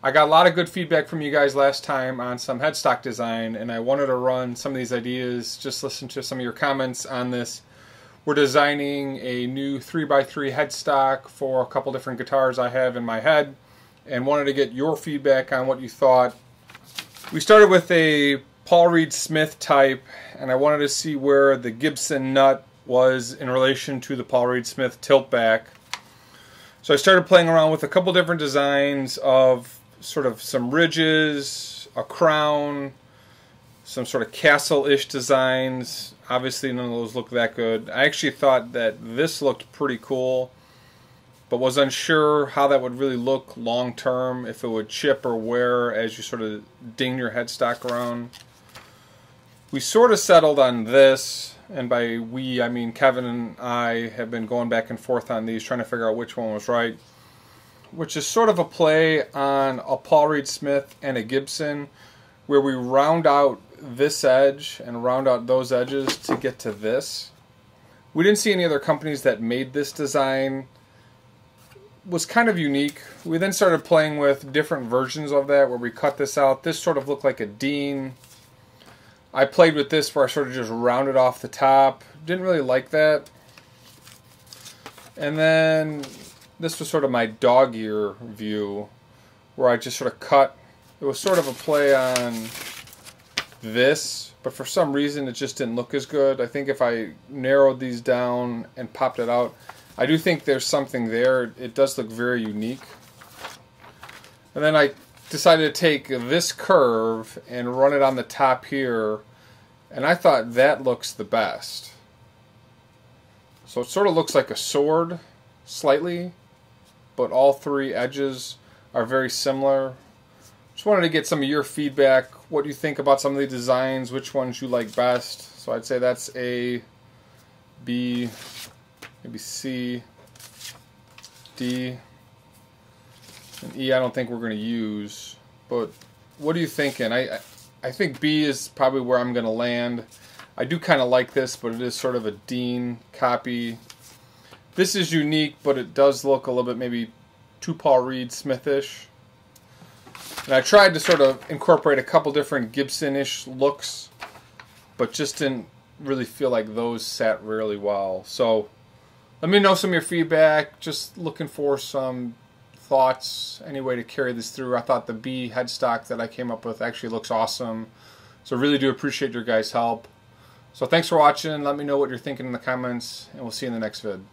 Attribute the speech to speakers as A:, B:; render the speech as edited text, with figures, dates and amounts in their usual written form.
A: I got a lot of good feedback from you guys last time on some headstock design, and I wanted to run some of these ideas, just listen to some of your comments on this. We're designing a new 3x3 headstock for a couple different guitars I have in my head, and wanted to get your feedback on what you thought. We started with a Paul Reed Smith type, and I wanted to see where the Gibson nut was in relation to the Paul Reed Smith tilt back. So I started playing around with a couple different designs of sort of some ridges, a crown, some sort of castle-ish designs. Obviously none of those look that good. I actually thought that this looked pretty cool, but was unsure how that would really look long term, if it would chip or wear as you sort of ding your headstock around. We sort of settled on this, and by we I mean Kevin and I have been going back and forth on these, trying to figure out which one was right, which is sort of a play on a Paul Reed Smith and a Gibson, where we round out this edge and round out those edges to get to this. We didn't see any other companies that made this design. It was kind of unique. We then started playing with different versions of that, where we cut this out. This sort of looked like a Dean. I played with this where I sort of just rounded off the top. Didn't really like that. And then this was sort of my dog ear view, where I just sort of cut. It was sort of a play on this, but for some reason it just didn't look as good. I think if I narrowed these down and popped it out, I do think there's something there. It does look very unique. And then I decided to take this curve and run it on the top here, and I thought that looks the best. So it sort of looks like a sword, slightly, but all three edges are very similar. Just wanted to get some of your feedback. What do you think about some of the designs? Which ones you like best? So I'd say that's A, B, maybe C, D, and E I don't think we're going to use. But what are you thinking? I think B is probably where I'm going to land. I do kind of like this, but it is sort of a Dean copy. This is unique, but it does look a little bit maybe too Paul Reed Smith-ish. And I tried to sort of incorporate a couple different Gibson-ish looks, but just didn't really feel like those sat really well. So let me know some of your feedback. Just looking for some thoughts, any way to carry this through. I thought the B headstock that I came up with actually looks awesome. So really do appreciate your guys' help. So thanks for watching. Let me know what you're thinking in the comments, and we'll see you in the next vid.